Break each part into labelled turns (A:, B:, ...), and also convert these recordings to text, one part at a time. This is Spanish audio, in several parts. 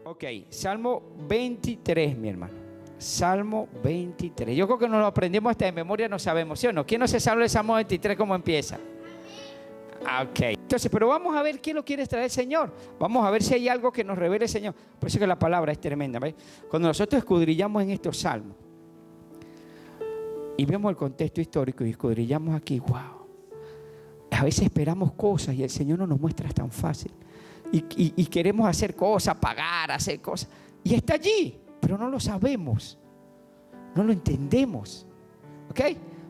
A: Ok, Salmo 23, mi hermano. Salmo 23. Yo creo que nos lo aprendimos hasta de memoria, no sabemos, ¿sí o no? ¿Quién no se sabe el Salmo 23 cómo empieza? Ok, entonces, pero vamos a ver qué lo quiere traer el Señor. Vamos a ver si hay algo que nos revele el Señor. Por eso que la palabra es tremenda, ¿ves? Cuando nosotros escudriñamos en estos salmos y vemos el contexto histórico y escudriñamos aquí, wow. A veces esperamos cosas y el Señor no nos muestra tan fácil. Y queremos hacer cosas, pagar, hacer cosas. Y está allí, pero no lo sabemos. No lo entendemos. ¿Ok?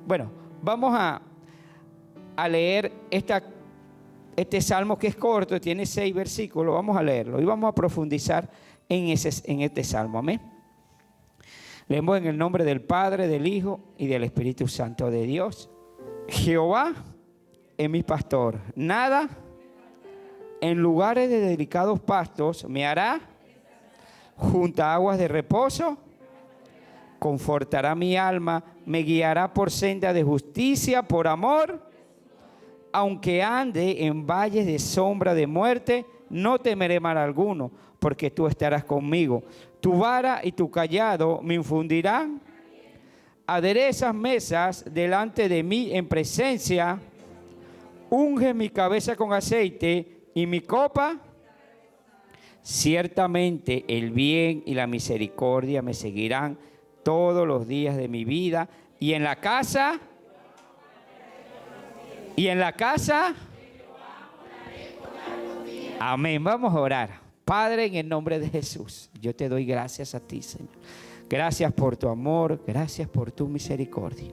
A: Bueno, vamos a leer este salmo que es corto, tiene 6 versículos. Vamos a leerlo y vamos a profundizar en este salmo. Amén. Leemos en el nombre del Padre, del Hijo y del Espíritu Santo de Dios. Jehová es mi pastor, nada en lugares de delicados pastos me hará, junto a aguas de reposo, confortará mi alma, me guiará por senda de justicia, por amor. Aunque ande en valles de sombra de muerte, no temeré mal alguno, porque tú estarás conmigo. Tu vara y tu cayado me infundirán. Aderezas mesas delante de mí en presencia, unge mi cabeza con aceite y mi copa. Ciertamente el bien y la misericordia me seguirán todos los días de mi vida, y en la casa amén. Vamos a orar. Padre, en el nombre de Jesús, yo te doy gracias a ti, Señor. Gracias por tu amor, gracias por tu misericordia.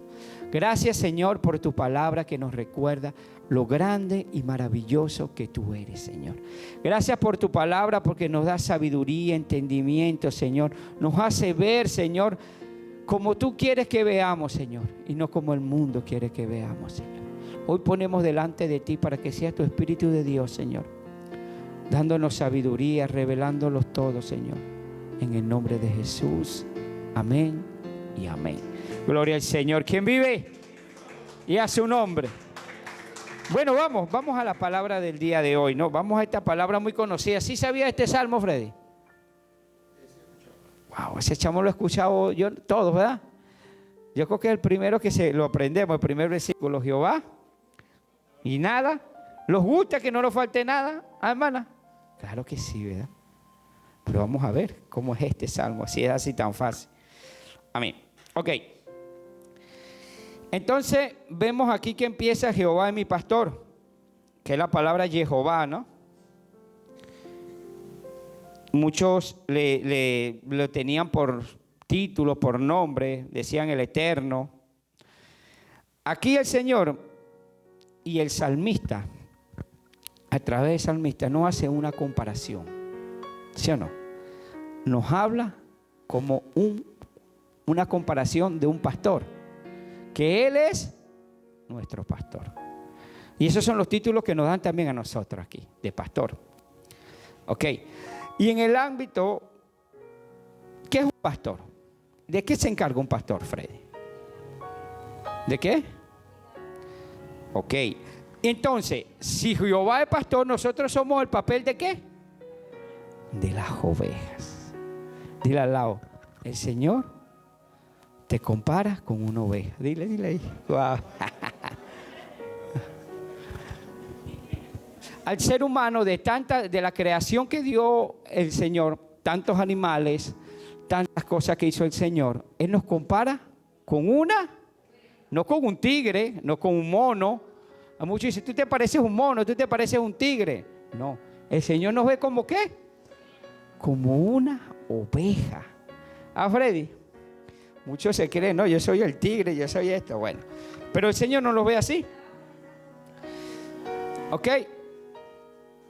A: Gracias, Señor, por tu palabra que nos recuerda lo grande y maravilloso que tú eres, Señor. Gracias por tu palabra porque nos da sabiduría, entendimiento, Señor. Nos hace ver, Señor, como tú quieres que veamos, Señor, y no como el mundo quiere que veamos, Señor. Hoy ponemos delante de ti para que sea tu Espíritu de Dios, Señor, dándonos sabiduría, revelándolos todo, Señor. En el nombre de Jesús. Amén y amén. Gloria al Señor. ¿Quién vive? Y a su nombre. Bueno, vamos a la palabra del día de hoy, ¿no? Vamos a esta palabra muy conocida. ¿Sí sabía este salmo, Freddy? Wow, ese chamo lo he escuchado yo todos, ¿verdad? Yo creo que es el primero que lo aprendemos, el primer versículo. Jehová y nada. ¿Los gusta que no nos falte nada, hermana? Claro que sí, ¿verdad? Pero vamos a ver cómo es este salmo, así es así tan fácil. Amén. Ok. Entonces vemos aquí que empieza Jehová es mi pastor, que es la palabra Jehová, ¿no? Muchos lo tenían por título, por nombre, decían el Eterno. Aquí el Señor y el salmista, a través del salmista, no hace una comparación, ¿sí o no? Nos habla como una comparación de un pastor, que Él es nuestro pastor. Y esos son los títulos que nos dan también a nosotros aquí, de pastor. Ok. Y en el ámbito, ¿qué es un pastor? ¿De qué se encarga un pastor, Freddy? ¿De qué? Ok. Entonces, si Jehová es pastor, nosotros somos el papel ¿de qué? De las ovejas. Dile al lado, el Señor te compara con una oveja. Dile ahí. Wow. Al ser humano, de la creación que dio el Señor, tantos animales, tantas cosas que hizo el Señor, Él nos compara con no con un tigre, no con un mono. A muchos dicen, tú te pareces un mono, tú te pareces un tigre. No, el Señor nos ve como ¿qué? Como una oveja. Ah, Freddy, muchos se creen, no, yo soy el tigre, yo soy esto. Bueno, pero el Señor no lo ve así. Ok.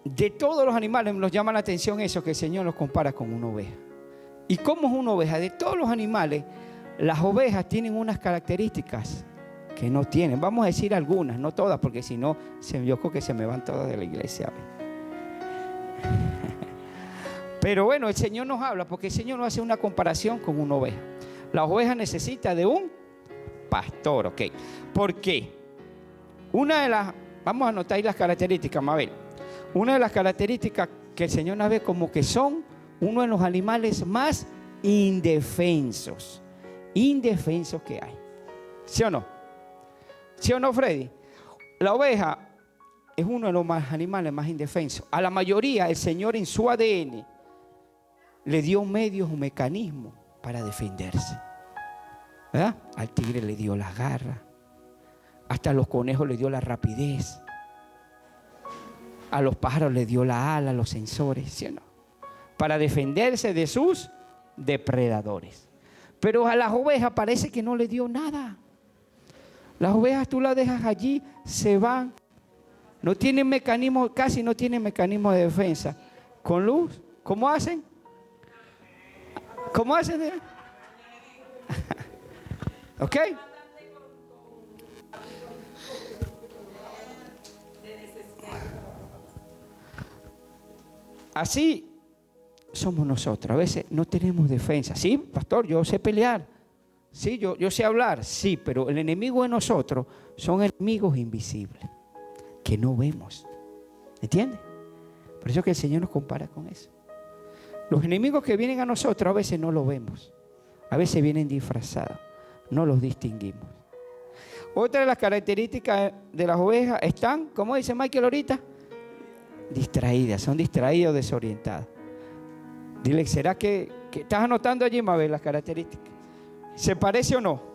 A: De todos los animales nos llama la atención eso, que el Señor los compara con una oveja. ¿Y cómo es una oveja? De todos los animales, las ovejas tienen unas características que no tienen. Vamos a decir algunas, no todas, porque si no, yo creo que se me van todas de la iglesia. Pero bueno, el Señor nos habla, porque el Señor nos hace una comparación con una oveja. La oveja necesita de un pastor, ¿ok? ¿Por qué? Vamos a anotar ahí las características, Mabel. Una de las características que el Señor nos ve como que son uno de los animales más indefensos que hay. ¿Sí o no? ¿Sí o no, Freddy? La oveja es uno de los animales más indefensos. A la mayoría el Señor en su ADN le dio medios o mecanismos para defenderse, ¿verdad? Al tigre le dio la garra, hasta a los conejos le dio la rapidez, a los pájaros le dio la ala, los sensores, ¿sí o no? Para defenderse de sus depredadores. Pero a las ovejas parece que no le dio nada. Las ovejas tú las dejas allí, se van. No tienen mecanismo, casi no tienen mecanismo de defensa. Con luz, ¿cómo hacen? ¿Cómo hacen? ¿Ok? Así somos nosotros. A veces no tenemos defensa. Sí, pastor, yo sé pelear. Sí, yo sé hablar. Sí, pero el enemigo de nosotros son enemigos invisibles que no vemos. ¿Entiendes? Por eso que el Señor nos compara con eso. Los enemigos que vienen a nosotros a veces no los vemos. A veces vienen disfrazados. No los distinguimos. Otra de las características de las ovejas están, ¿cómo dice Michael ahorita? Distraídas, son distraídas o desorientadas. Dile, ¿será que estás anotando allí, Mabel, las características? ¿Se parece o no?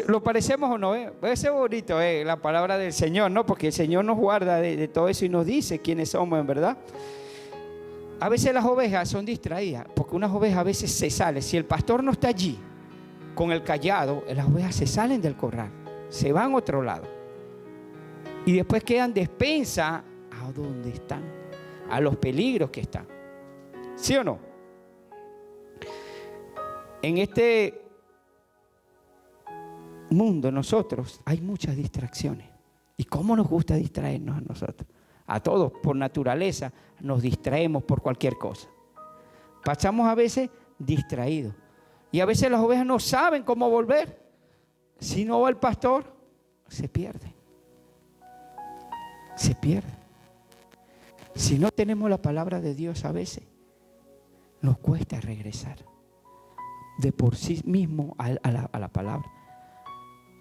A: ¿Lo parecemos o no? Puede ser bonito la palabra del Señor, ¿no? Porque el Señor nos guarda de todo eso y nos dice quiénes somos, en verdad. A veces las ovejas son distraídas, porque unas ovejas a veces se salen. Si el pastor no está allí con el cayado, las ovejas se salen del corral, se van a otro lado. Y después quedan despensas a donde están, a los peligros que están. ¿Sí o no? En este mundo nosotros hay muchas distracciones. ¿Y cómo nos gusta distraernos a nosotros? A todos, por naturaleza, nos distraemos por cualquier cosa. Pasamos a veces distraídos. Y a veces las ovejas no saben cómo volver. Si no va el pastor, se pierde. Se pierde. Si no tenemos la palabra de Dios a veces, nos cuesta regresar de por sí mismo a la palabra.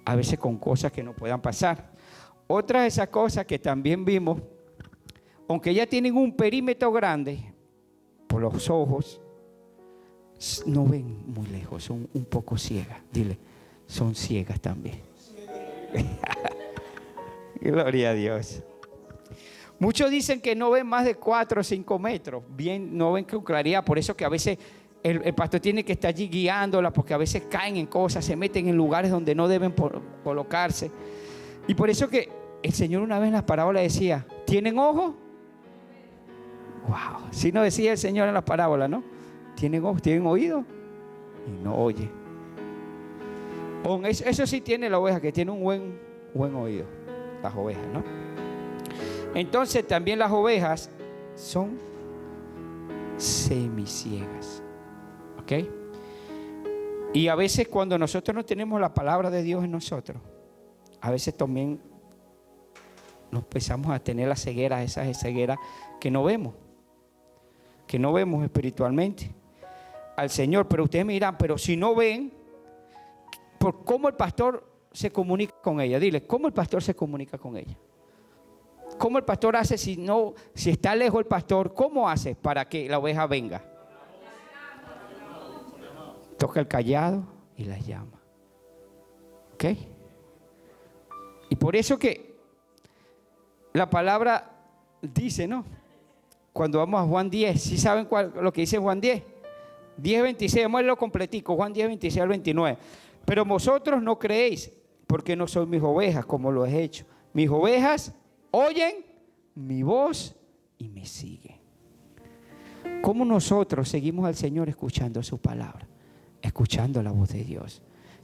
A: A veces con cosas que no puedan pasar. Otra de esas cosas que también vimos, aunque ya tienen un perímetro grande, por los ojos, no ven muy lejos, son un poco ciegas. Dile, son ciegas también. Gloria a Dios. Muchos dicen que no ven más de 4 o 5 metros, bien, no ven con claridad, por eso que a veces el pastor tiene que estar allí guiándola, porque a veces caen en cosas, se meten en lugares donde no deben colocarse. Y por eso que el Señor una vez en las parábolas decía, ¿tienen ojos? Wow, si no decía el Señor en las parábolas, ¿no? ¿Tienen ojos? ¿Tienen oído? Y no oye. Eso sí tiene la oveja, que tiene un buen oído, las ovejas, ¿no? Entonces también las ovejas son semiciegas, ¿ok? Y a veces cuando nosotros no tenemos la palabra de Dios en nosotros, a veces también nos empezamos a tener la ceguera, esa ceguera que no vemos espiritualmente al Señor. Pero ustedes me dirán, pero si no ven, ¿por cómo el pastor se comunica con ella? Dile, ¿cómo el pastor se comunica con ella? ¿Cómo el pastor hace si está lejos el pastor? ¿Cómo hace para que la oveja venga? Toca el cayado y la llama. ¿Ok? Y por eso que la palabra dice, ¿no? Cuando vamos a Juan 10, ¿sí saben lo que dice Juan 10? 10:26, vamos a leerlo completico, Juan 10:26 al 29. Pero vosotros no creéis, porque no sois mis ovejas, como lo he hecho. Mis ovejas oyen mi voz y me siguen. ¿Cómo nosotros seguimos al Señor escuchando su palabra? Escuchando la voz de Dios,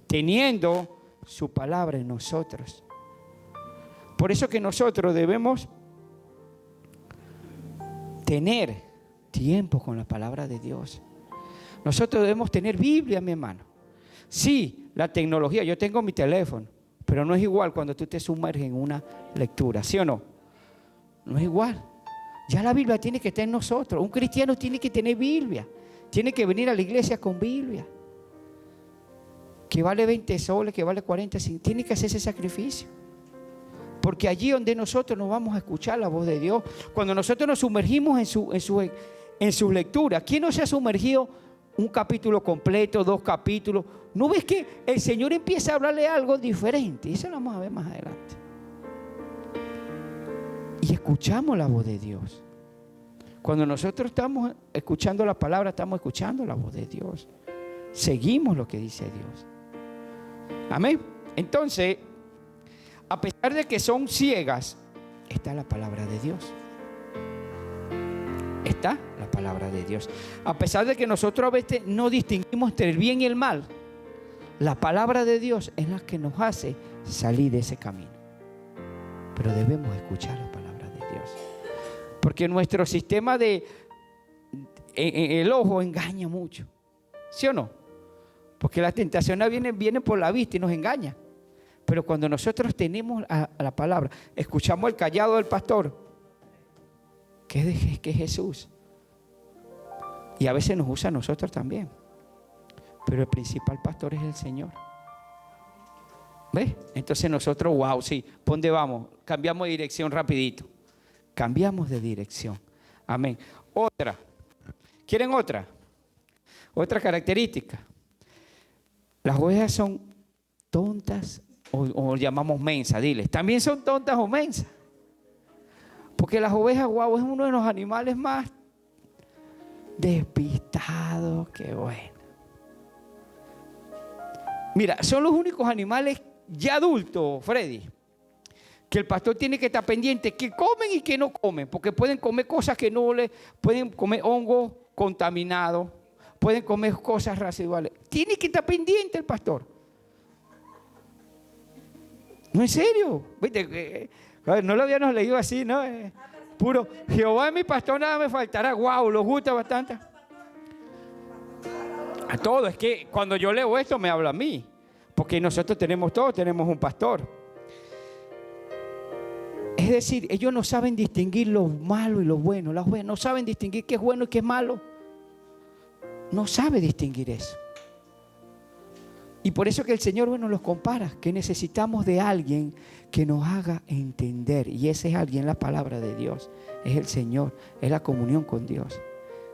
A: teniendo su palabra en nosotros. Por eso que nosotros debemos tener tiempo con la palabra de Dios. Nosotros debemos tener Biblia, mi hermano. Sí, la tecnología, yo tengo mi teléfono, pero no es igual cuando tú te sumerges en una lectura, ¿sí o no? No es igual. Ya la Biblia tiene que estar en nosotros. Un cristiano tiene que tener Biblia. Tiene que venir a la iglesia con Biblia. Que vale 20 soles, que vale 40, tiene que hacer ese sacrificio. Porque allí donde nosotros nos vamos a escuchar la voz de Dios, cuando nosotros nos sumergimos en su lectura, ¿quién no se ha sumergido un capítulo completo, 2 capítulos? ¿No ves que el Señor empieza a hablarle algo diferente? Eso lo vamos a ver más adelante. Y escuchamos la voz de Dios. Cuando nosotros estamos escuchando la palabra, estamos escuchando la voz de Dios. Seguimos lo que dice Dios. Amén. Entonces, a pesar de que son ciegas, está la palabra de Dios. Está la palabra de Dios. A pesar de que nosotros a veces no distinguimos entre el bien y el mal, la palabra de Dios es la que nos hace salir de ese camino. Pero debemos escuchar la palabra de Dios. Porque nuestro sistema el ojo engaña mucho. ¿Sí o no? Porque la tentación viene por la vista y nos engaña. Pero cuando nosotros tenemos a la palabra, escuchamos el callado del pastor, que es Jesús. Y a veces nos usa a nosotros también. Pero el principal pastor es el Señor. ¿Ves? Entonces nosotros, wow, sí, ¿por dónde vamos? Cambiamos de dirección rapidito. Cambiamos de dirección. Amén. Otra. ¿Quieren otra? Otra característica. Las ovejas son tontas o llamamos mensas, diles. También son tontas o mensas. Porque las ovejas, wow, es uno de los animales más despistados que bueno. Mira, son los únicos animales ya adultos, Freddy, que el pastor tiene que estar pendiente, que comen y que no comen, porque pueden comer cosas que no le, pueden comer hongos contaminados, pueden comer cosas residuales. Tiene que estar pendiente el pastor. No, en serio. ¿Viste? No lo habíamos leído así, ¿no? Puro, Jehová es mi pastor, nada me faltará. Wow, lo gusta bastante. A todo, es que cuando yo leo esto me habla a mí. Porque nosotros todos tenemos un pastor. Es decir, ellos no saben distinguir lo malo y lo bueno. Las ovejas no saben distinguir qué es bueno y qué es malo. No sabe distinguir eso. Y por eso que el Señor, bueno, los compara, que necesitamos de alguien que nos haga entender. Y ese es alguien, la palabra de Dios. Es el Señor, es la comunión con Dios.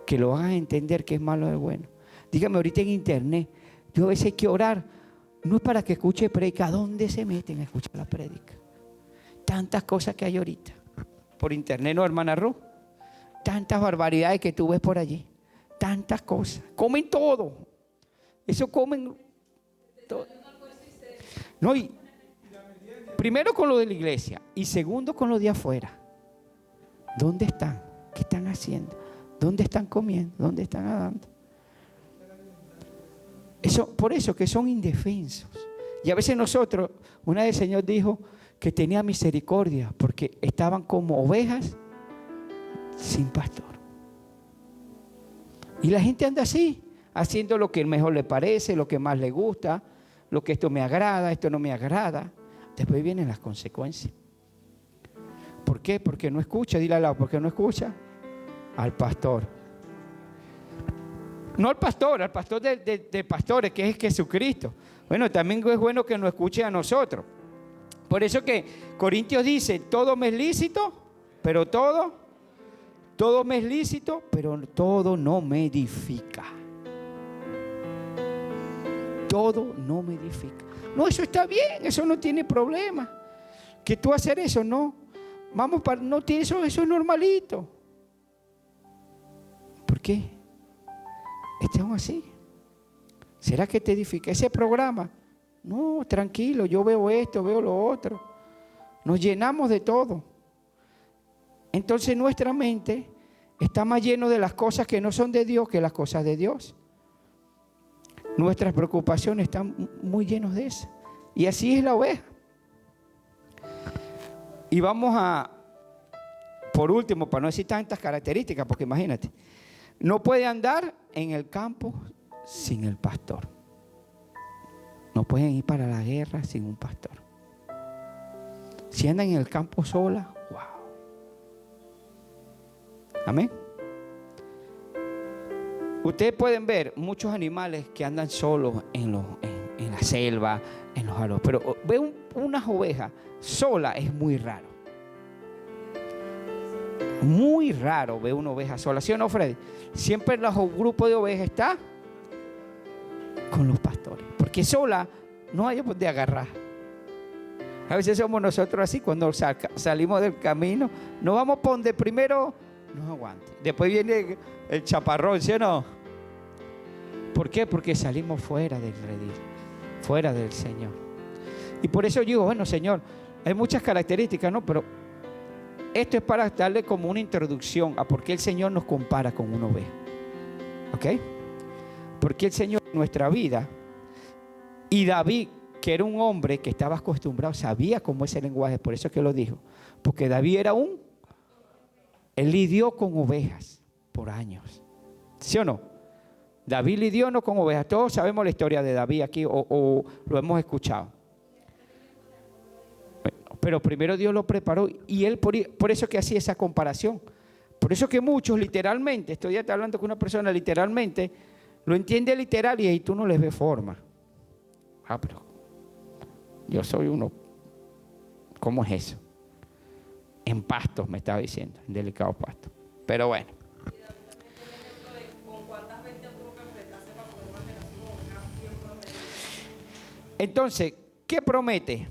A: Que lo haga entender qué es malo y bueno. Dígame, ahorita en internet, yo a veces hay que orar. No es para que escuche predica. ¿Dónde se meten a escuchar la prédica? Tantas cosas que hay ahorita. Por internet, ¿no, hermana Ru? Tantas barbaridades que tú ves por allí. Tantas cosas. Comen todo. Eso comen todo. No, y primero con lo de la iglesia y segundo con lo de afuera. ¿Dónde están? ¿Qué están haciendo? ¿Dónde están comiendo? ¿Dónde están nadando? Eso, por eso que son indefensos. Y a veces nosotros, una vez el Señor dijo que tenía misericordia porque estaban como ovejas sin pastor. Y la gente anda así, haciendo lo que mejor le parece, lo que más le gusta, lo que esto me agrada, esto no me agrada. Después vienen las consecuencias. ¿Por qué? Porque no escucha, dile al lado, ¿por qué no escucha? Al pastor. No al pastor de pastores, que es Jesucristo. Bueno, también es bueno que nos escuche a nosotros. Por eso que Corintios dice, todo me es lícito, pero todo me es lícito, pero todo no me edifica. Todo no me edifica. No, eso está bien, eso no tiene problema. Que tú hacer eso, no. Vamos para, no tiene eso es normalito. ¿Por qué? Estamos así. ¿Será que te edifica ese programa? No, tranquilo, yo veo esto, veo lo otro. Nos llenamos de todo. Entonces nuestra mente está más lleno de las cosas que no son de Dios que las cosas de Dios. Nuestras preocupaciones están muy llenas de eso. Y así es la oveja. Y vamos a, por último, para no decir tantas características, porque imagínate, no puede andar en el campo sin el pastor. No pueden ir para la guerra sin un pastor. Si andan en el campo sola, wow. Amén. Ustedes pueden ver muchos animales que andan solos en la selva, en los árboles, pero ver unas ovejas solas es muy raro. Muy raro ver una oveja sola, ¿sí o no, Freddy? Siempre el grupo de ovejas está con los pastores, porque sola no hay donde agarrar. A veces somos nosotros así, cuando salimos del camino, nos vamos por donde primero nos aguante. Después viene el chaparrón, ¿sí o no? ¿Por qué? Porque salimos fuera del redil, fuera del Señor. Y por eso digo, bueno, Señor, hay muchas características, ¿no? Pero esto es para darle como una introducción a por qué el Señor nos compara con una oveja. ¿Ok? Porque el Señor en nuestra vida, y David, que era un hombre que estaba acostumbrado, sabía cómo es el lenguaje, por eso es que lo dijo. Porque David era él lidió con ovejas por años. ¿Sí o no? David lidió no con ovejas. Todos sabemos la historia de David aquí o lo hemos escuchado. Pero primero Dios lo preparó y él por eso que hacía esa comparación. Por eso que muchos literalmente, estoy hablando con una persona literalmente, lo entiende literal y ahí tú no les ves forma. Pero yo soy uno. ¿Cómo es eso? En pastos me estaba diciendo, en delicados pastos. Pero bueno. Entonces, ¿qué promete?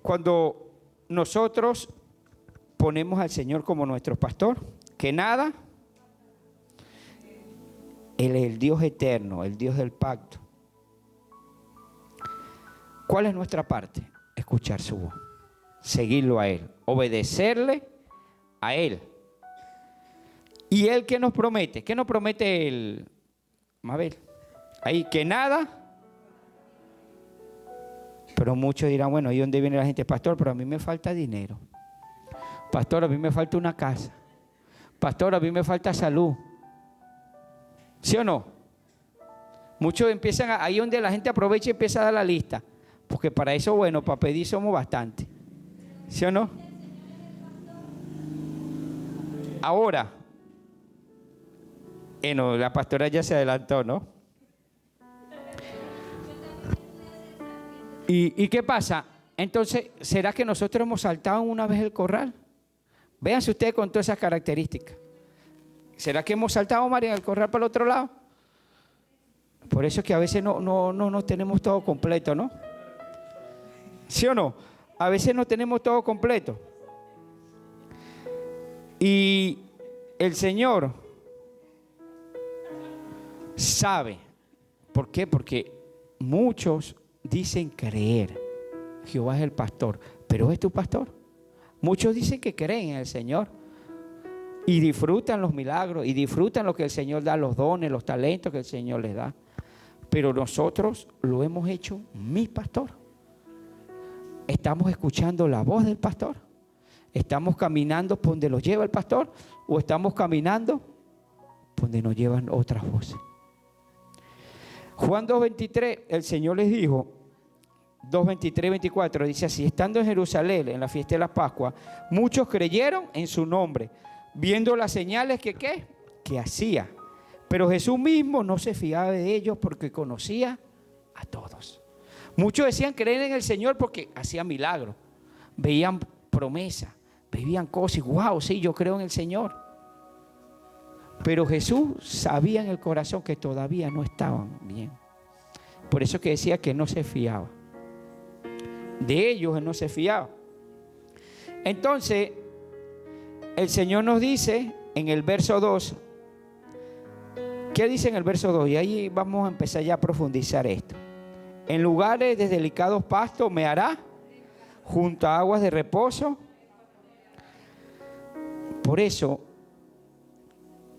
A: Cuando nosotros ponemos al Señor como nuestro pastor, que nada, Él es el Dios eterno, el Dios del pacto. ¿Cuál es nuestra parte? Escuchar su voz, seguirlo a Él, obedecerle a Él. ¿Y Él qué nos promete? ¿Qué nos promete el Mabel? Ahí, que nada. Pero muchos dirán, bueno, ¿y dónde viene la gente? Pastor, pero a mí me falta dinero. Pastor, a mí me falta una casa. Pastor, a mí me falta salud. ¿Sí o no? Muchos empiezan, ahí donde la gente aprovecha y empieza a dar la lista. Porque para eso, bueno, para pedir somos bastante. ¿Sí o no? Ahora, la pastora ya se adelantó, ¿no? ¿Y qué pasa? Entonces, ¿será que nosotros hemos saltado una vez el corral? Véanse ustedes con todas esas características. ¿Será que hemos saltado, María, el corral para el otro lado? Por eso es que a veces no tenemos todo completo, ¿no? ¿Sí o no? A veces no tenemos todo completo. Y el Señor sabe. ¿Por qué? Porque muchos dicen creer. Jehová es el pastor, pero ¿es tu pastor? Muchos dicen que creen en el Señor y disfrutan los milagros y disfrutan lo que el Señor da, los dones, los talentos que el Señor les da. Pero nosotros lo hemos hecho mi pastor. ¿Estamos escuchando la voz del pastor? ¿Estamos caminando por donde los lleva el pastor? ¿O estamos caminando por donde nos llevan otras voces? Juan 2:23, el Señor les dijo, 2:23, 24, dice así: estando en Jerusalén en la fiesta de la Pascua, muchos creyeron en su nombre, viendo las señales que hacía. Pero Jesús mismo no se fiaba de ellos porque conocía a todos. Muchos decían creer en el Señor porque hacía milagros, veían promesas, veían cosas y wow, sí, yo creo en el Señor. Pero Jesús sabía en el corazón que todavía no estaban bien. Por eso que decía que no se fiaba. De ellos él no se fiaba. Entonces, el Señor nos dice en el verso 2, ¿qué dice en el verso 2? Y ahí vamos a empezar ya a profundizar esto. En lugares de delicados pastos me hará, junto a aguas de reposo. Por eso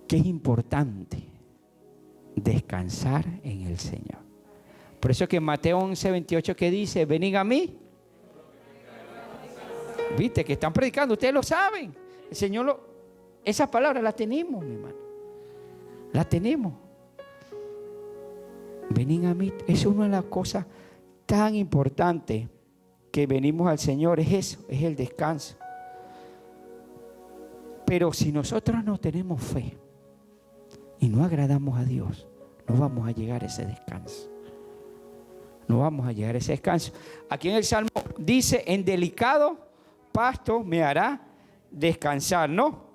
A: que es importante descansar en el Señor. Por eso que en Mateo 11:28 que dice, venid a mí. Viste que están predicando, ustedes lo saben. El Señor esas palabras las tenemos, mi hermano. Las tenemos. Venid a mí. Es una de las cosas tan importantes que venimos al Señor. Es eso, es el descanso. Pero si nosotros no tenemos fe y no agradamos a Dios, no vamos a llegar a ese descanso. No vamos a llegar a ese descanso. Aquí en el Salmo dice, en delicado pasto me hará descansar, ¿no?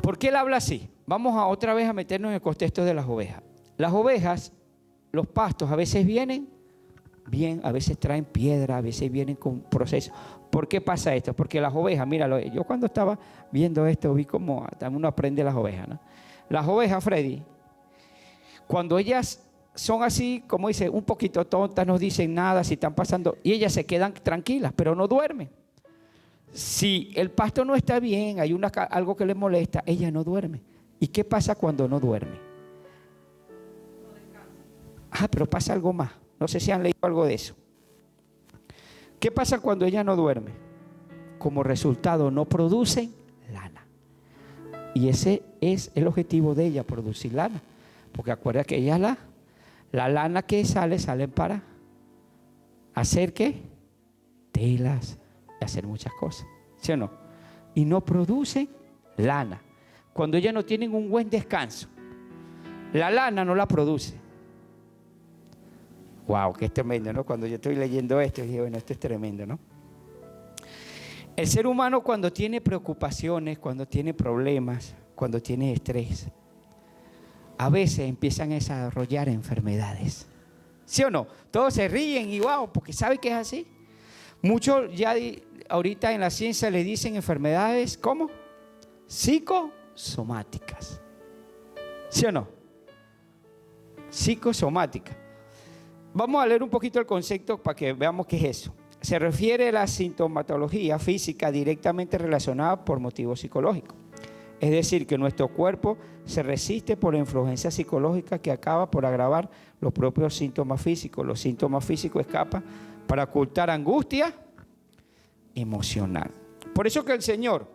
A: ¿Por qué él habla así? Vamos otra vez a meternos en el contexto de las ovejas. Las ovejas, los pastos a veces vienen bien, a veces traen piedra, a veces vienen con procesos. ¿Por qué pasa esto? Porque las ovejas, míralo, yo cuando estaba viendo esto vi cómo también uno aprende las ovejas, ¿no? Las ovejas, Freddy, cuando ellas son así, como dice, un poquito tontas, no dicen nada, si están pasando, y ellas se quedan tranquilas, pero no duermen. Si el pasto no está bien, hay algo que les molesta, ella no duerme. ¿Y qué pasa cuando no duerme? Pero pasa algo más. No sé si han leído algo de eso. ¿Qué pasa cuando ella no duerme? Como resultado no producen lana. Y ese es el objetivo de ella, producir lana. Porque acuerda que ella la lana que salen para hacer ¿qué? Telas, hacer muchas cosas, ¿sí o no? Y no producen lana. Cuando ellas no tienen un buen descanso, la lana no la produce. Wow, que es tremendo, ¿no? Cuando yo estoy leyendo esto, dije, bueno, esto es tremendo, ¿no? El ser humano cuando tiene preocupaciones, cuando tiene problemas, cuando tiene estrés, a veces empiezan a desarrollar enfermedades. ¿Sí o no? Todos se ríen y wow, porque saben que es así. Muchos ya ahorita en la ciencia le dicen enfermedades, ¿cómo? Psicosomáticas. ¿Sí o no? Psicosomáticas. Vamos a leer un poquito el concepto para que veamos qué es eso. Se refiere a la sintomatología física directamente relacionada por motivos psicológicos. Es decir, que nuestro cuerpo se resiste por la influencia psicológica que acaba por agravar los propios síntomas físicos. Los síntomas físicos escapan para ocultar angustia emocional. Por eso que el Señor,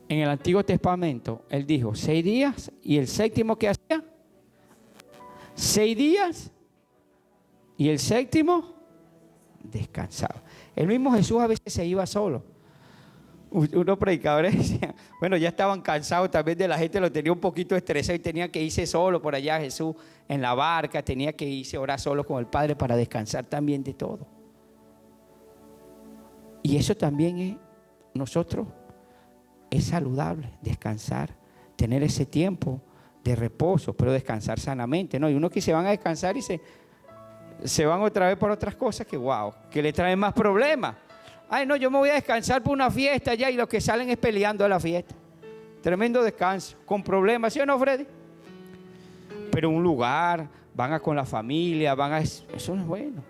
A: en el Antiguo Testamento, Él dijo 6 días y el séptimo, ¿qué hacía? 6 días y el séptimo descansaba. El mismo Jesús a veces se iba solo. Unos predicadores decían, bueno, ya estaban cansados también de la gente, lo tenía un poquito estresado y tenía que irse solo por allá Jesús en la barca, tenía que irse a orar solo con el Padre para descansar también de todo. Y eso también es, nosotros, es saludable, descansar, tener ese tiempo de reposo, pero descansar sanamente, ¿no? Y unos que se van a descansar y se van otra vez por otras cosas que, wow, que le traen más problemas. Ay, no, yo me voy a descansar por una fiesta ya y los que salen es peleando a la fiesta. Tremendo descanso, con problemas, ¿sí o no, Freddy? Pero un lugar, van a con la familia, eso no es bueno.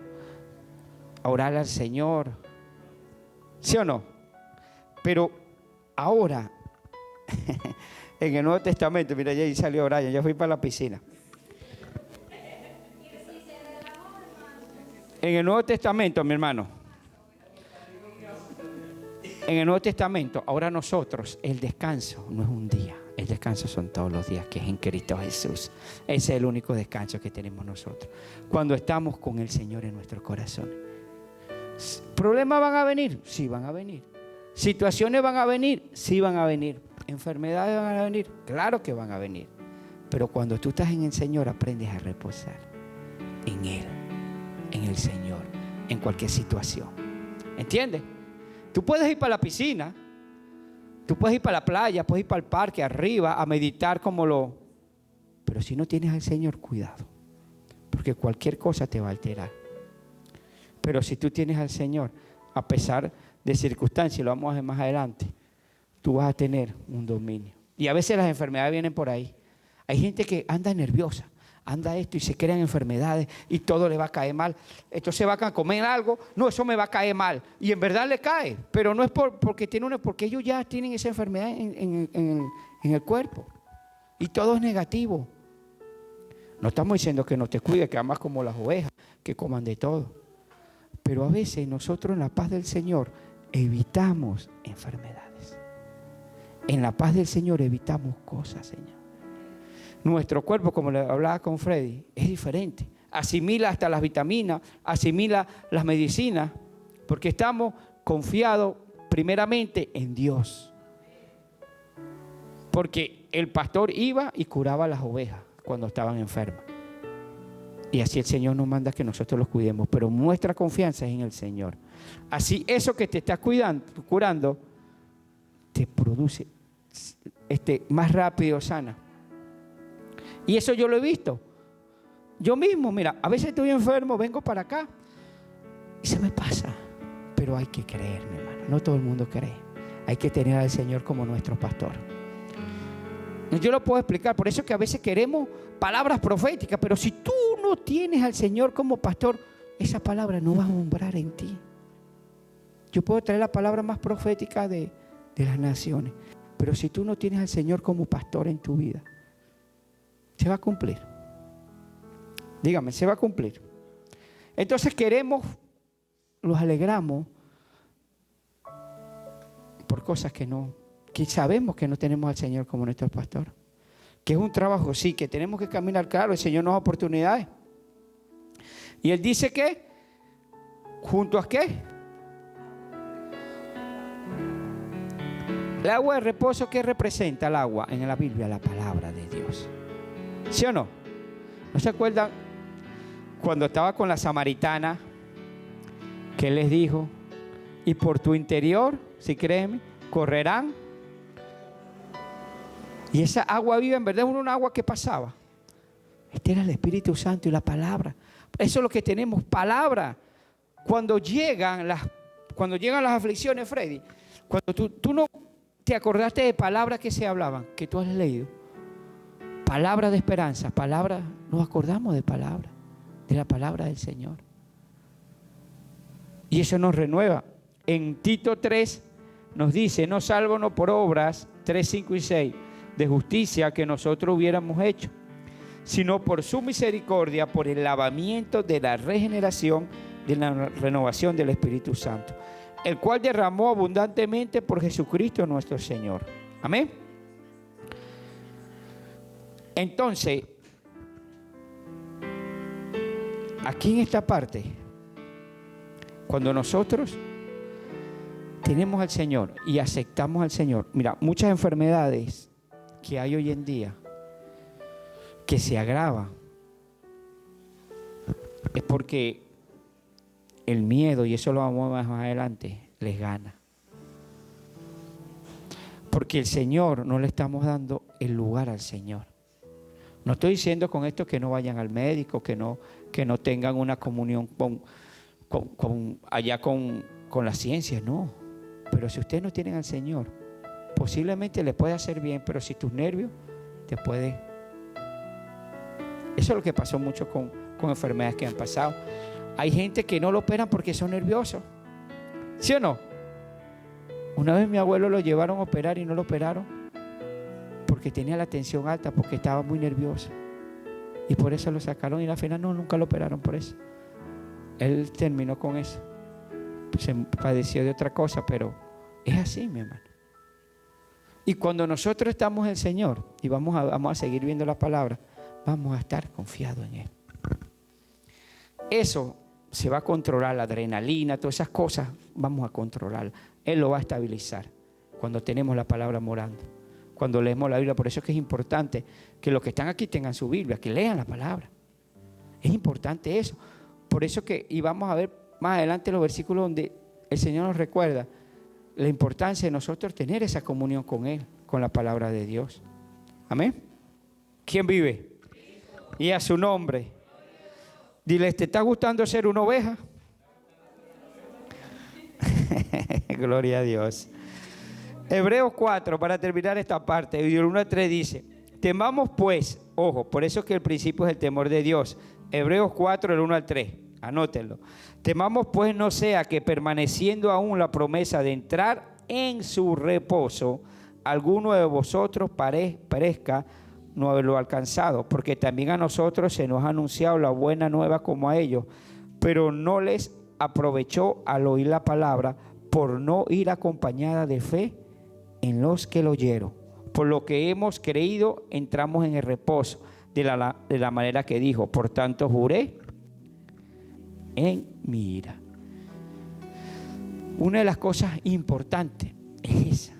A: A orar al Señor, ¿sí o no? Pero ahora, en el Nuevo Testamento, mira, ya ahí salió Brian, ya fui para la piscina. En el Nuevo Testamento, mi hermano, en el Nuevo Testamento, ahora nosotros, el descanso no es un día, el descanso son todos los días, que es en Cristo Jesús. Ese es el único descanso que tenemos nosotros, cuando estamos con el Señor en nuestros corazones. ¿Problemas van a venir? Sí, van a venir. ¿Situaciones van a venir? Sí, van a venir. ¿Enfermedades van a venir? Claro que van a venir. Pero cuando tú estás en el Señor, aprendes a reposar en Él, en el Señor, en cualquier situación. ¿Entiendes? Tú puedes ir para la piscina, tú puedes ir para la playa, puedes ir para el parque arriba a meditar pero si no tienes al Señor, cuidado, porque cualquier cosa te va a alterar. Pero si tú tienes al Señor, a pesar de circunstancias, lo vamos a ver más adelante, tú vas a tener un dominio. Y a veces las enfermedades vienen por ahí. Hay gente que anda nerviosa, anda esto y se crean enfermedades y todo le va a caer mal. Esto se va a comer algo, no, eso me va a caer mal. Y en verdad le cae, pero no es porque ellos ya tienen esa enfermedad en el cuerpo. Y todo es negativo. No estamos diciendo que no te cuides, que amas como las ovejas, que coman de todo. Pero a veces nosotros en la paz del Señor evitamos enfermedades. En la paz del Señor evitamos cosas, Señor. Nuestro cuerpo, como le hablaba con Freddy, es diferente. Asimila hasta las vitaminas, asimila las medicinas, porque estamos confiados, primeramente en Dios. Porque el pastor iba y curaba a las ovejas cuando estaban enfermas. Y así el Señor nos manda que nosotros los cuidemos, pero nuestra confianza es en el Señor. Así eso que te está curando, te produce más rápido sana. Y eso yo lo he visto. Yo mismo, mira, a veces estoy enfermo, vengo para acá y se me pasa. Pero hay que creer, mi hermano. No todo el mundo cree. Hay que tener al Señor como nuestro pastor. Yo lo puedo explicar, por eso es que a veces queremos palabras proféticas, pero si tú no tienes al Señor como pastor, esa palabra no va a umbrar en ti. Yo puedo traer la palabra más profética de las naciones, pero si tú no tienes al Señor como pastor en tu vida, se va a cumplir. Dígame, se va a cumplir. Entonces los alegramos por cosas que sabemos que no tenemos al Señor como nuestro pastor. Que es un trabajo, sí, que tenemos que caminar, claro, el Señor nos da oportunidades. Y Él dice que, ¿junto a qué? El agua de reposo, ¿qué representa el agua en la Biblia? La palabra de Dios. ¿Sí o no? ¿No se acuerdan cuando estaba con la samaritana que Él les dijo? Y por tu interior, si créeme, correrán. Y esa agua viva en verdad era un agua que pasaba. Este era el Espíritu Santo y la palabra. Eso es lo que tenemos, palabra. Cuando llegan las aflicciones, Freddy, cuando tú no te acordaste de palabras que se hablaban, que tú has leído, palabra de esperanza, palabra, nos acordamos de palabra, de la palabra del Señor. Y eso nos renueva. En Tito 3 nos dice, no sálvanos por obras, 3, 5 y 6, de justicia que nosotros hubiéramos hecho, sino por su misericordia, por el lavamiento de la regeneración, de la renovación del Espíritu Santo, el cual derramó abundantemente por Jesucristo nuestro Señor. Amén. Entonces, aquí en esta parte, cuando nosotros tenemos al Señor y aceptamos al Señor, mira, muchas enfermedades que hay hoy en día que se agravan es porque el miedo, y eso lo vamos a ver más adelante, les gana. Porque el Señor, no le estamos dando el lugar al Señor. No estoy diciendo con esto que no vayan al médico, que no tengan una comunión con la ciencia, no. Pero si ustedes no tienen al Señor, posiblemente les puede hacer bien, pero si tus nervios te puede. Eso es lo que pasó mucho con enfermedades que han pasado. Hay gente que no lo operan porque son nerviosos. ¿Sí o no? Una vez mi abuelo lo llevaron a operar y no lo operaron porque tenía la tensión alta, porque estaba muy nervioso. Y por eso lo sacaron y al final nunca lo operaron por eso. Él terminó con eso. Se padeció de otra cosa, pero es así, mi hermano. Y cuando nosotros estamos en el Señor y vamos a seguir viendo la palabra, vamos a estar confiados en Él. Eso se va a controlar, la adrenalina, todas esas cosas, vamos a controlar. Él lo va a estabilizar cuando tenemos la palabra morando, cuando leemos la Biblia. Por eso es que es importante que los que están aquí tengan su Biblia, que lean la palabra. Es importante eso. Por eso y vamos a ver más adelante los versículos donde el Señor nos recuerda la importancia de nosotros tener esa comunión con Él, con la palabra de Dios. Amén. ¿Quién vive? Y a su nombre. Dile, ¿te está gustando ser una oveja? Gloria a Dios. Hebreos 4, para terminar esta parte, y el 1 al 3 dice, temamos pues, ojo, por eso es que el principio es el temor de Dios. Hebreos 4, el 1 al 3, anótenlo. Temamos pues no sea que permaneciendo aún la promesa de entrar en su reposo, alguno de vosotros parezca no haberlo alcanzado, porque también a nosotros se nos ha anunciado la buena nueva como a ellos, pero no les aprovechó al oír la palabra, por no ir acompañada de fe en los que lo oyeron. Por lo que hemos creído, entramos en el reposo de la manera que dijo, por tanto juré en mi ira. Una de las cosas importantes es esa,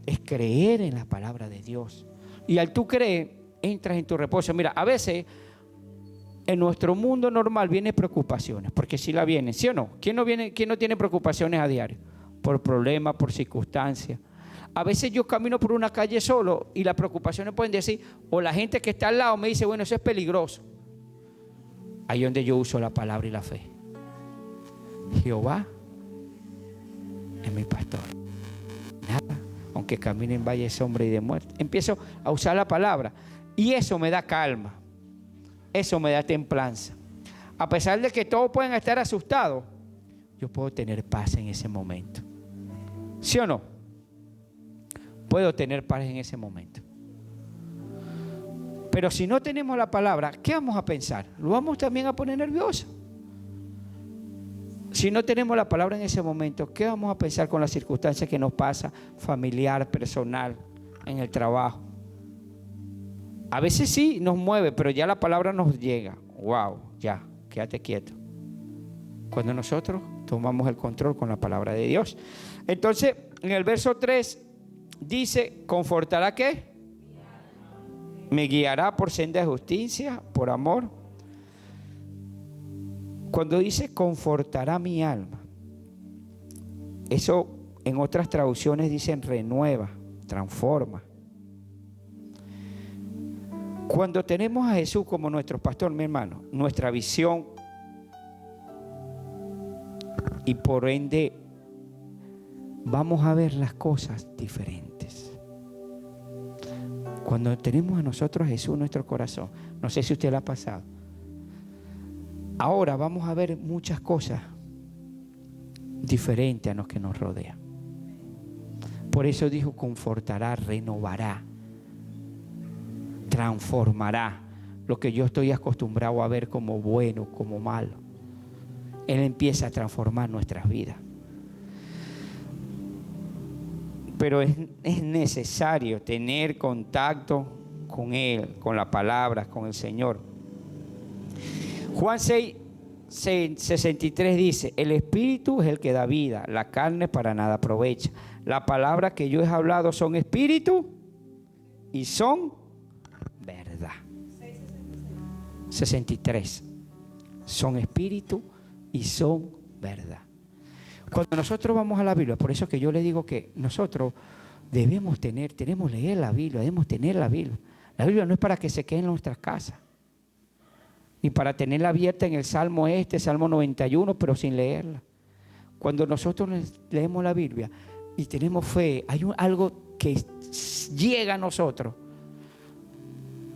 A: es creer en la palabra de Dios. Y al tú creer, entras en tu reposo. Mira, a veces en nuestro mundo normal vienen preocupaciones, porque si la vienen, ¿sí o no? ¿Quién no tiene preocupaciones a diario? Por problemas, por circunstancias. A veces yo camino por una calle solo y las preocupaciones pueden decir, o la gente que está al lado me dice, bueno, eso es peligroso. Ahí es donde yo uso la palabra y la fe. Jehová es mi pastor. Nada, aunque camine en valle de sombra y de muerte. Empiezo a usar la palabra y eso me da calma. Eso me da templanza. A pesar de que todos pueden estar asustados, yo puedo tener paz en ese momento. ¿Sí o no? Puedo tener paz en ese momento. Pero si no tenemos la palabra, ¿qué vamos a pensar? ¿Lo vamos también a poner nervioso? Si no tenemos la palabra en ese momento, ¿qué vamos a pensar con las circunstancias que nos pasa, familiar, personal, en el trabajo? A veces sí nos mueve, pero ya la palabra nos llega. Wow, ya, quédate quieto. Cuando nosotros tomamos el control con la palabra de Dios. Entonces, en el verso 3 dice, ¿confortará qué? Me guiará por senda de justicia, por amor. Cuando dice confortará mi alma, eso en otras traducciones dicen renueva, transforma. Cuando tenemos a Jesús como nuestro pastor, mi hermano, nuestra visión y por ende vamos a ver las cosas diferentes. Cuando tenemos a nosotros a Jesús en nuestro corazón, no sé si usted lo ha pasado. Ahora vamos a ver muchas cosas diferentes a los que nos rodean. Por eso dijo, confortará, renovará, transformará lo que yo estoy acostumbrado a ver como bueno, como malo. Él empieza a transformar nuestras vidas. Pero es necesario tener contacto con Él, con la palabra, con el Señor. Juan 6:63 dice, el Espíritu es el que da vida, la carne para nada aprovecha. La palabra que yo he hablado son Espíritu y son verdad. 63. Son Espíritu y son verdad. Cuando nosotros vamos a la Biblia, por eso que yo le digo que nosotros tenemos leer la Biblia, debemos tener la Biblia. La Biblia no es para que se quede en nuestras casas, ni para tenerla abierta en el Salmo Salmo 91, pero sin leerla. Cuando nosotros leemos la Biblia y tenemos fe, hay algo que llega a nosotros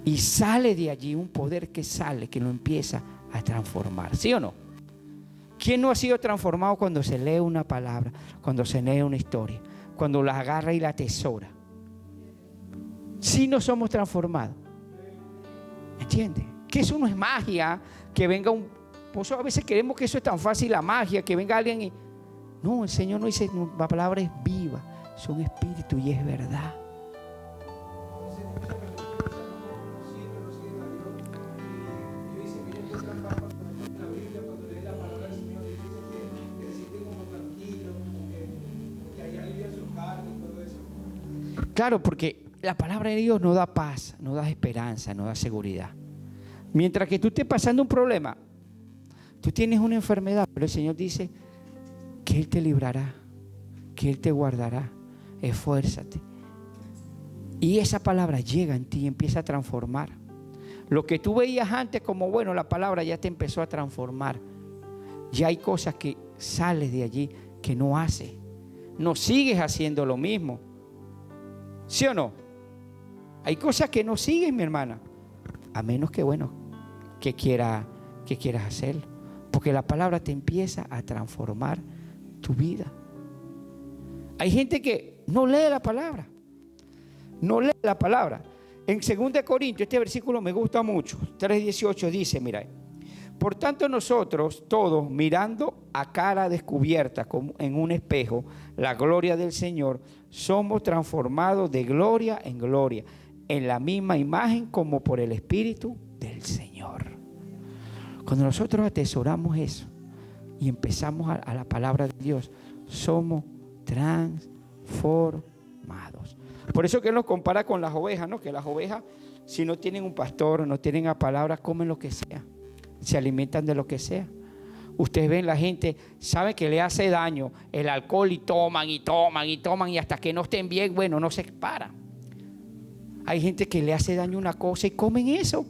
A: y sale de allí, un poder que sale, que lo empieza a transformar. ¿Sí o no? ¿Quién no ha sido transformado cuando se lee una palabra, cuando se lee una historia, cuando la agarra y la atesora? Sí, no somos transformados. ¿Entiendes? Que eso no es magia, que venga pues a veces queremos que eso es tan fácil, la magia, que venga alguien y... No, el Señor no dice, no, la palabra es viva, es un espíritu y es verdad. Claro, porque la palabra de Dios nos da paz, nos da esperanza, nos da seguridad. Mientras que tú estés pasando un problema, tú tienes una enfermedad, pero el Señor dice que Él te librará, que Él te guardará. Esfuérzate. Y esa palabra llega en ti y empieza a transformar. Lo que tú veías antes como bueno, la palabra ya te empezó a transformar. Ya hay cosas que sales de allí que no haces. No sigues haciendo lo mismo. ¿Sí o no? Hay cosas que no sigues, mi hermana. A menos que, bueno, que quieras hacerlo. Porque la palabra te empieza a transformar tu vida. Hay gente que no lee la palabra. No lee la palabra. En 2 Corintios, este versículo me gusta mucho. 3:18 dice, mira, por tanto nosotros todos mirando a cara descubierta como en un espejo la gloria del Señor, somos transformados de gloria en gloria, en la misma imagen como por el Espíritu del Señor. Cuando nosotros atesoramos eso y empezamos a la palabra de Dios, somos transformados. Por eso que Él nos compara con las ovejas, ¿no? Que las ovejas, si no tienen un pastor, no tienen a palabra, comen lo que sea, se alimentan de lo que sea. Ustedes ven la gente, sabe que le hace daño el alcohol y toman y toman y toman y hasta que no estén bien, bueno, no se paran. Hay gente que le hace daño una cosa y comen eso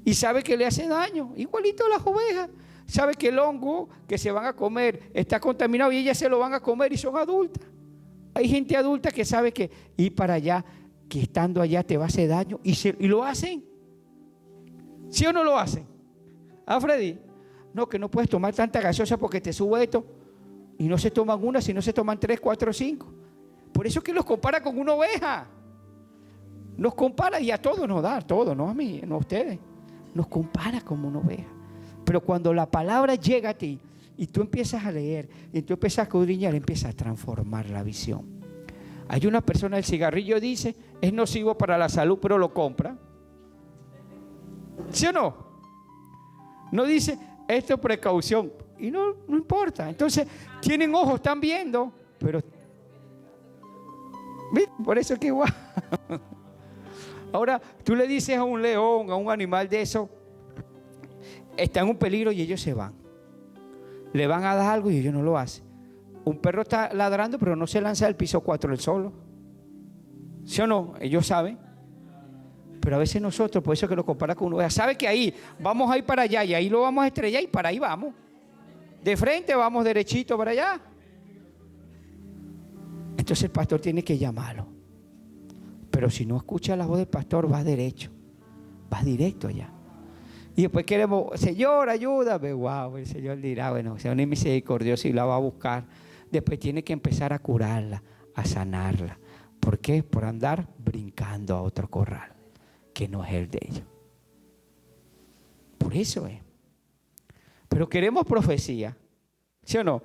A: y sabe que le hace daño, igualito a las ovejas. Sabe que el hongo que se van a comer está contaminado y ellas se lo van a comer y son adultas. Hay gente adulta que sabe que ir para allá, que estando allá te va a hacer daño y lo hacen. ¿Sí o no lo hacen? ¿Ah, Freddy? No, que no puedes tomar tanta gaseosa porque te sube esto. Y no se toman una, sino se toman 3, 4, 5. Por eso es que los compara con una oveja. Nos compara y a todos nos da, a todos, no a mí, no a ustedes. Nos compara como una oveja. Pero cuando la palabra llega a ti y tú empiezas a leer y tú empiezas a escudriñar, empieza a transformar la visión. Hay una persona, el cigarrillo dice, es nocivo para la salud, pero lo compra. ¿Sí o no? No dice, esto es precaución. Y no importa. Entonces, tienen ojos, están viendo, pero... ¿Viste? Por eso es que igual. Ahora, tú le dices a un león, a un animal de eso, está en un peligro y ellos se van. Le van a dar algo y ellos no lo hacen. Un perro está ladrando, pero no se lanza del piso 4 él solo. ¿Sí o no? Ellos saben. Pero a veces nosotros, por eso que lo compara con una oveja, sabe que ahí vamos a ir para allá y ahí lo vamos a estrellar y para ahí vamos. De frente vamos derechito para allá. Entonces el pastor tiene que llamarlo. Pero si no escucha la voz del pastor, vas derecho. Vas directo allá. Y después queremos, Señor, ayúdame. Wow, el Señor dirá, bueno, Señor es misericordioso y la va a buscar. Después tiene que empezar a curarla, a sanarla. ¿Por qué? Por andar brincando a otro corral, que no es el de ellos. Por eso es. Pero queremos profecía, ¿sí o no?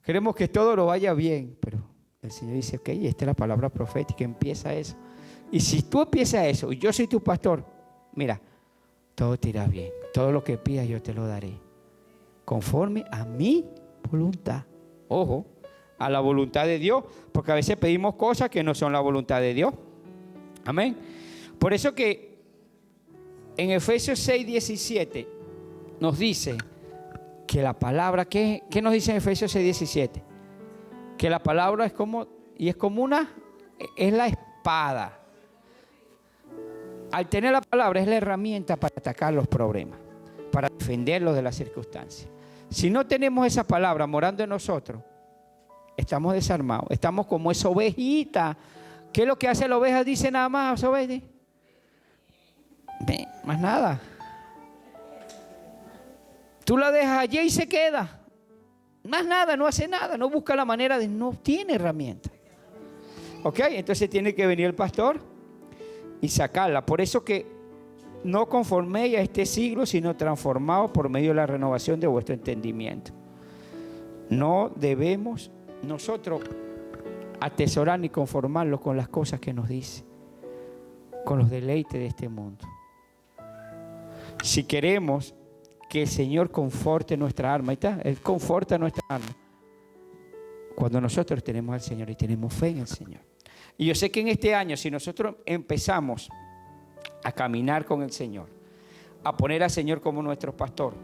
A: Queremos que todo lo vaya bien, pero el Señor dice, ok, esta es la palabra profética, empieza eso. Y si tú empiezas eso, y yo soy tu pastor, mira, todo te irá bien. Todo lo que pidas yo te lo daré, conforme a mi voluntad. Ojo, a la voluntad de Dios, porque a veces pedimos cosas que no son la voluntad de Dios. Amén. Por eso que en Efesios 6, 17 nos dice que la palabra, ¿qué nos dice en Efesios 6, 17? Que la palabra es como es la espada. Al tener la palabra es la herramienta para atacar los problemas, para defenderlos de las circunstancias. Si no tenemos esa palabra morando en nosotros, estamos desarmados, estamos como esa ovejita. ¿Qué es lo que hace la oveja? Dice nada más, oveja. Más nada. Tú la dejas allí y se queda. Más nada, no hace nada, no busca la manera de, no tiene herramienta. ¿Ok? Entonces tiene que venir el pastor y sacarla. Por eso que no conforméis a este siglo, sino transformados por medio de la renovación de vuestro entendimiento. No debemos nosotros atesorar ni conformarlo con las cosas que nos dice, con los deleites de este mundo. Si queremos que el Señor conforte nuestra alma, ahí está, Él conforta nuestra alma cuando nosotros tenemos al Señor y tenemos fe en el Señor. Y yo sé que en este año, si nosotros empezamos a caminar con el Señor, a poner al Señor como nuestro pastor,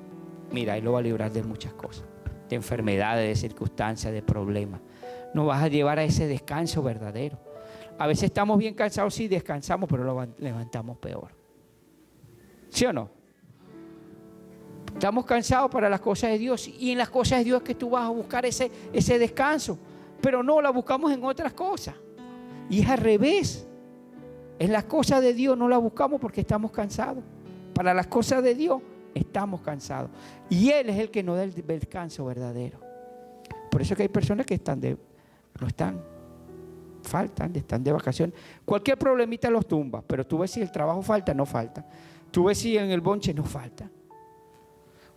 A: mira, Él lo va a librar de muchas cosas, de enfermedades, de circunstancias, de problemas. Nos vas a llevar a ese descanso verdadero. A veces estamos bien cansados, sí, descansamos, pero lo levantamos peor. ¿Sí o no? Estamos cansados para las cosas de Dios, y en las cosas de Dios es que tú vas a buscar ese descanso, pero no, la buscamos en otras cosas. Y es al revés. En las cosas de Dios no la buscamos porque estamos cansados. Para las cosas de Dios estamos cansados. Y Él es el que nos da el descanso verdadero. Por eso que hay personas que están de vacaciones. Cualquier problemita los tumba, pero tú ves si el trabajo falta, no falta. Tú ves si en el bonche no falta.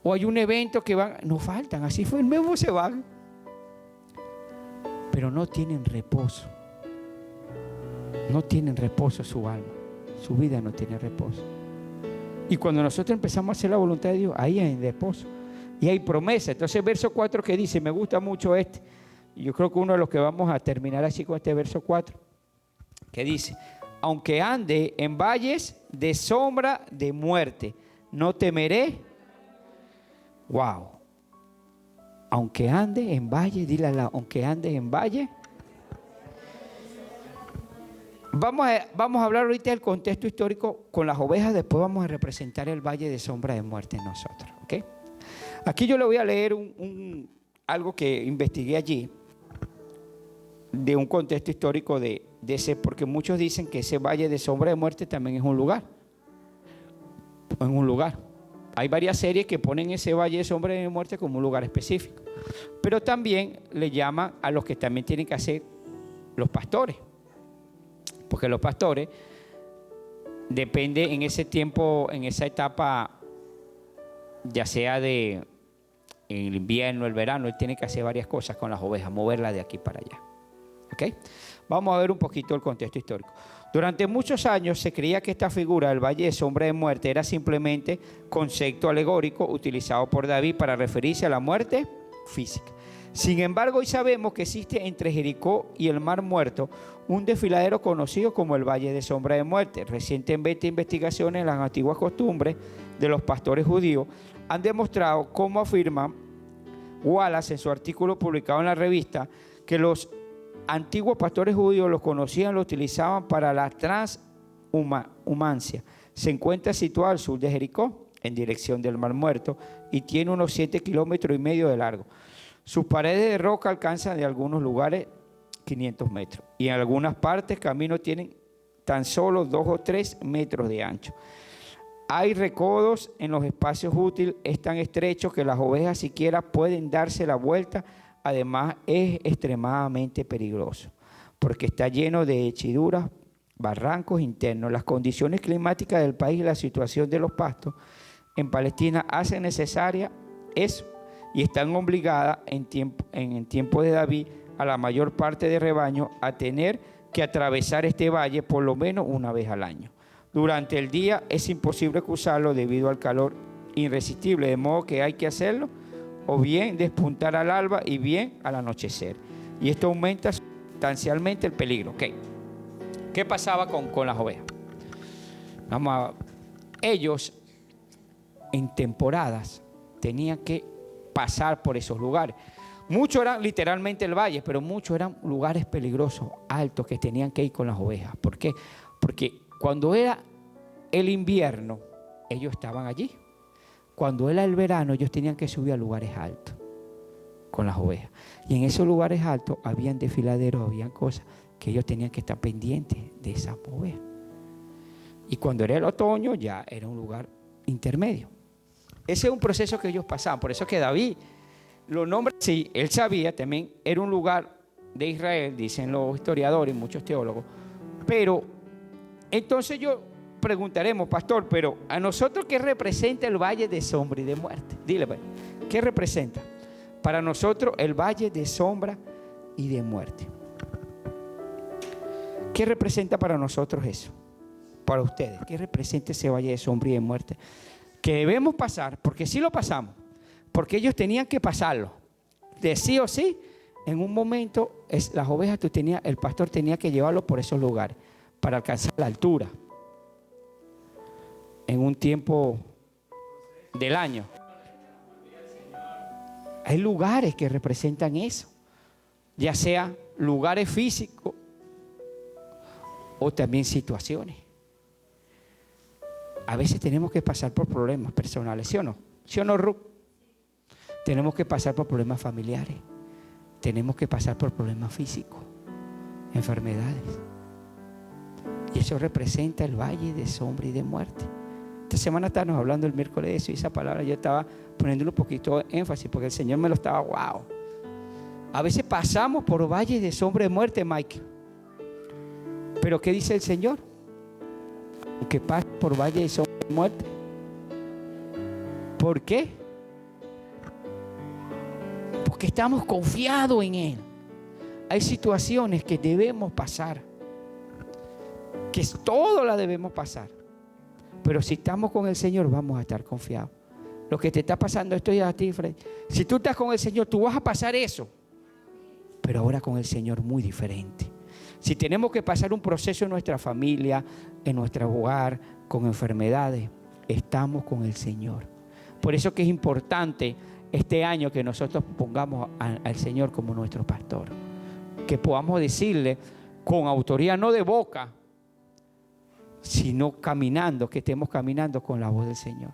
A: O hay un evento que van, no faltan, así fue, el mismo se van. Pero no tienen reposo. No tienen reposo su alma. Su vida no tiene reposo. Y cuando nosotros empezamos a hacer la voluntad de Dios, ahí hay reposo. Y hay promesa. Entonces verso 4 que dice, me gusta mucho Y yo creo que uno de los que vamos a terminar así con este verso 4, que dice, aunque ande en valles de sombra de muerte, no temeré. Wow. Aunque ande en valle, dile al lado, aunque ande en valle. Vamos a hablar ahorita del contexto histórico con las ovejas, después vamos a representar el valle de sombra de muerte en nosotros. ¿Okay? Aquí yo le voy a leer algo que investigué allí, de un contexto histórico de ese, porque muchos dicen que ese valle de sombra de muerte también es un lugar. En un lugar. Hay varias series que ponen ese valle de sombra de muerte como un lugar específico. Pero también le llaman a los que también tienen que hacer los pastores. Porque los pastores, depende en ese tiempo, en esa etapa, ya sea en el invierno, el verano, él tiene que hacer varias cosas con las ovejas, moverlas de aquí para allá. ¿Okay? Vamos a ver un poquito el contexto histórico. Durante muchos años se creía que esta figura del valle de sombra de muerte era simplemente concepto alegórico utilizado por David para referirse a la muerte física. Sin embargo, hoy sabemos que existe entre Jericó y el Mar Muerto un desfiladero conocido como el Valle de Sombra de Muerte. Recientemente investigaciones en las antiguas costumbres de los pastores judíos han demostrado, como afirma Wallace en su artículo publicado en la revista, que los antiguos pastores judíos los conocían, lo utilizaban para la transhumancia. Se encuentra situado al sur de Jericó, en dirección del Mar Muerto, y tiene unos 7,5 kilómetros de largo. Sus paredes de roca alcanzan de algunos lugares 500 metros y en algunas partes caminos tienen tan solo 2 o 3 metros de ancho. Hay recodos en los espacios útiles, es tan estrecho que las ovejas siquiera pueden darse la vuelta. Además es extremadamente peligroso porque está lleno de hendiduras, barrancos internos. Las condiciones climáticas del país y la situación de los pastos en Palestina hacen necesaria eso y están obligadas en tiempo de David a la mayor parte de rebaño a tener que atravesar este valle por lo menos una vez al año. Durante el día es imposible cruzarlo debido al calor irresistible, de modo que hay que hacerlo o bien despuntar al alba y bien al anochecer. Y esto aumenta sustancialmente el peligro. Okay. ¿Qué pasaba con las ovejas? Ellos en temporadas tenían que pasar por esos lugares. Muchos eran literalmente el valle, pero muchos eran lugares peligrosos, altos, que tenían que ir con las ovejas. ¿Por qué? Porque cuando era el invierno, ellos estaban allí. Cuando era el verano, ellos tenían que subir a lugares altos con las ovejas. Y en esos lugares altos habían desfiladeros, habían cosas que ellos tenían que estar pendientes de esas ovejas. Y cuando era el otoño, ya era un lugar intermedio. Ese es un proceso que ellos pasaban. Por eso que David lo nombra así. Él sabía también, era un lugar de Israel, dicen los historiadores y muchos teólogos. Pero entonces yo preguntaremos, pastor, pero a nosotros, ¿qué representa el valle de sombra y de muerte? Dile, pues, ¿qué representa para nosotros el valle de sombra y de muerte? ¿Qué representa para nosotros eso? Para ustedes, ¿qué representa ese valle de sombra y de muerte? Que debemos pasar, porque sí lo pasamos, porque ellos tenían que pasarlo, de sí o sí. En un momento, las ovejas, el pastor tenía que llevarlo por esos lugares para alcanzar la altura en un tiempo del año. Hay lugares que representan eso, ya sea lugares físicos o también situaciones. A veces tenemos que pasar por problemas personales, ¿sí o no? ¿Sí o no, Ruth? Tenemos que pasar por problemas familiares, tenemos que pasar por problemas físicos, enfermedades. Y eso representa el valle de sombra y de muerte. Esta semana estábamos hablando el miércoles de eso y esa palabra yo estaba poniéndole un poquito de énfasis porque el Señor me lo estaba, wow. A veces pasamos por valles de sombra y de muerte, Mike. Pero ¿qué dice el Señor? Que pase por valle de sombra y de muerte. ¿Por qué? Porque estamos confiados en Él. Hay situaciones que debemos pasar, que todo la debemos pasar. Pero si estamos con el Señor, vamos a estar confiados. Lo que te está pasando esto es a ti, Fred. Si tú estás con el Señor, tú vas a pasar eso. pero ahora con el Señor muy diferente. Si tenemos que pasar un proceso en nuestra familia, en nuestro hogar, con enfermedades, estamos con el Señor. Por eso que es importante este año que nosotros pongamos al Señor como nuestro pastor. Que podamos decirle con autoridad, no de boca, sino caminando, que estemos caminando con la voz del Señor.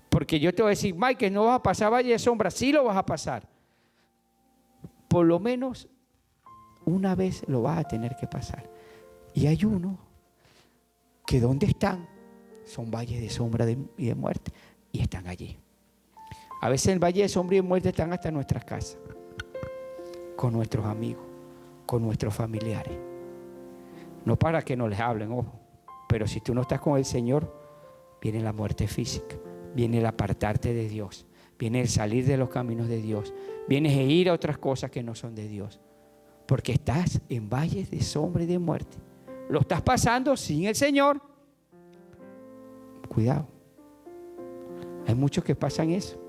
A: Porque yo te voy a decir, Mike, no vas a pasar valle de sombra, sí lo vas a pasar. Por lo menos una vez lo vas a tener que pasar. Y hay uno que ¿dónde están? Son valles de sombra y de muerte, y están allí. A veces el valle de sombra y de muerte están hasta en nuestras casas, con nuestros amigos, con nuestros familiares. No para que no les hablen, ojo, pero si tú no estás con el Señor, viene la muerte física, viene el apartarte de Dios, viene el salir de los caminos de Dios, viene el ir a otras cosas que no son de Dios, porque estás en valles de sombra y de muerte. Lo estás pasando sin el Señor. Cuidado. Hay muchos que pasan eso,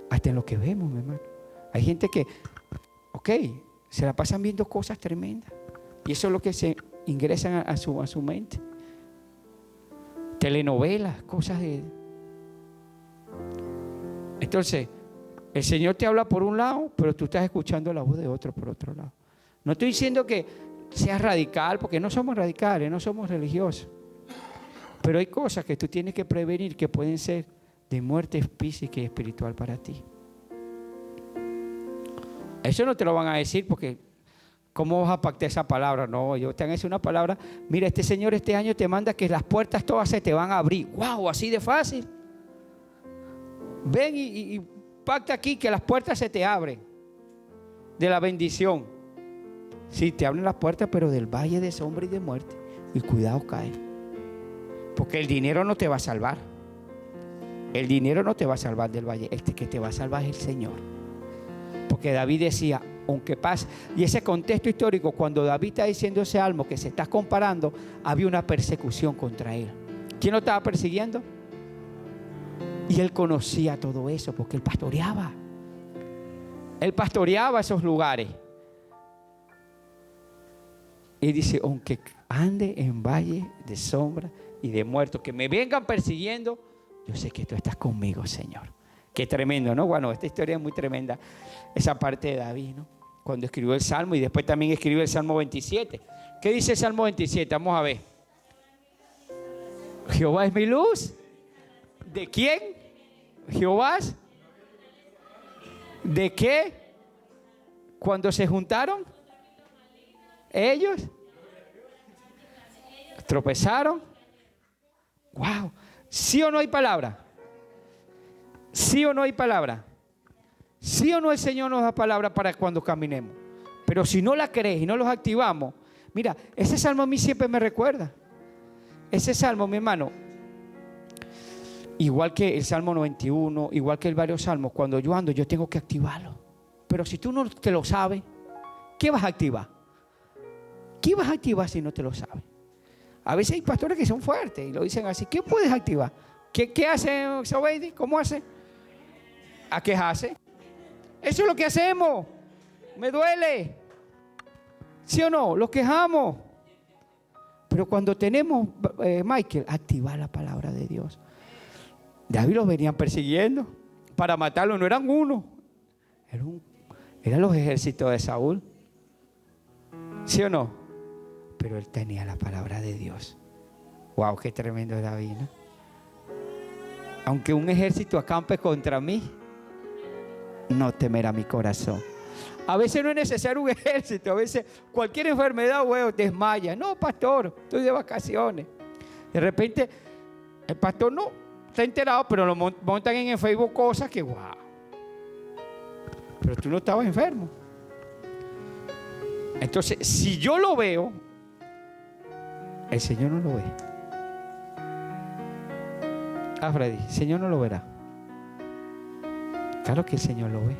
A: hasta en lo que vemos, mi hermano. Hay gente que, se la pasan viendo cosas tremendas, y eso es lo que se ingresan a su mente. Telenovelas, cosas de... Entonces, el Señor te habla por un lado, pero tú estás escuchando la voz de otro por otro lado. No estoy diciendo que seas radical, porque no somos radicales, no somos religiosos. Pero hay cosas que tú tienes que prevenir que pueden ser de muerte física y espiritual para ti. Eso no te lo van a decir porque ¿cómo vas a pactar esa palabra? No, yo te han hecho una palabra. Mira, este Señor este año te manda que las puertas todas se te van a abrir. ¡Wow! Así de fácil. Ven y pacta aquí que las puertas se te abren de la bendición. Sí, te abren las puertas, pero del valle de sombra y de muerte. Y cuidado, cae. Porque el dinero no te va a salvar. El dinero no te va a salvar del valle. El que te va a salvar es el Señor. Porque David decía, aunque pase, y ese contexto histórico, cuando David está diciendo ese salmo que se está comparando, había una persecución contra él. ¿Quién lo estaba persiguiendo? Y él conocía todo eso porque él pastoreaba. Él pastoreaba esos lugares. Y dice, aunque ande en valle de sombra y de muerto, que me vengan persiguiendo, yo sé que tú estás conmigo, Señor. Qué tremendo, ¿no? Bueno, esta historia es muy tremenda, esa parte de David, ¿no? Cuando escribió el Salmo y después también escribió el Salmo 27. ¿Qué dice el Salmo 27? Vamos a ver. Jehová es mi luz. ¿De quién? Jehová. ¿De qué? Cuando se juntaron, ellos tropezaron. Wow. ¿Sí o no hay palabra? ¿Sí o no hay palabra? ¿Sí o no el Señor nos da palabra para cuando caminemos? Pero si no la crees y no los activamos, mira, ese salmo a mí siempre me recuerda. Ese salmo, mi hermano, igual que el Salmo 91, igual que el varios salmos, cuando yo ando, yo tengo que activarlo. Pero si tú no te lo sabes, ¿qué vas a activar? ¿Qué vas a activar si no te lo sabes? A veces hay pastores que son fuertes y lo dicen así. ¿Qué puedes activar? ¿Qué hace Sobeidi? ¿Cómo hace? ¿A qué hace? Eso es lo que hacemos. Me duele. ¿Sí o no? Los quejamos. Pero cuando tenemos, Michael, activar la palabra de Dios. David los venían persiguiendo para matarlo. No eran uno. Eran los ejércitos de Saúl. ¿Sí o no? Pero él tenía la palabra de Dios. Wow, qué tremendo es David, ¿no? Aunque un ejército acampe contra mí, no temerá mi corazón. A veces no es necesario un ejército. A veces cualquier enfermedad, desmaya. No, pastor, estoy de vacaciones. De repente, el pastor no está enterado, pero lo montan en el Facebook cosas que, wow. Pero tú no estabas enfermo. Entonces, si yo lo veo, el Señor no lo ve. Freddy, el Señor no lo verá. Claro que el Señor lo ve.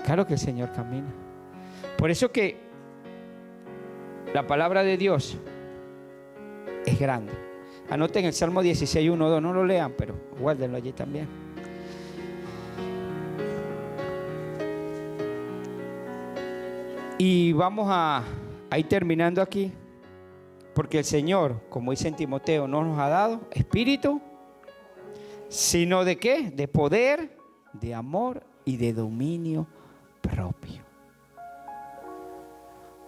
A: Claro que el Señor camina. Por eso que la palabra de Dios es grande. Anoten el Salmo 16, 1, 2. No lo lean, pero guárdenlo allí también. Y vamos a ir terminando aquí, porque el Señor, como dice en Timoteo, no nos ha dado espíritu, sino ¿de qué? De poder, de amor y de dominio propio.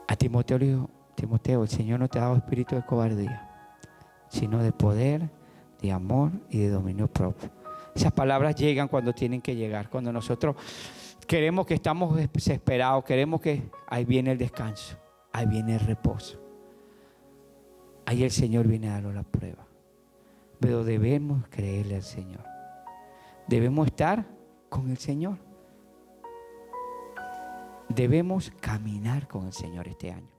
A: A Timoteo le dijo: Timoteo, el Señor no te ha dado espíritu de cobardía, sino de poder, de amor y de dominio propio. Esas palabras llegan cuando tienen que llegar, cuando nosotros queremos, que estamos desesperados, queremos que ahí viene el descanso, ahí viene el reposo. Ahí el Señor viene a darnos la prueba. Pero debemos creerle al Señor. Debemos estar con el Señor. Debemos caminar con el Señor este año.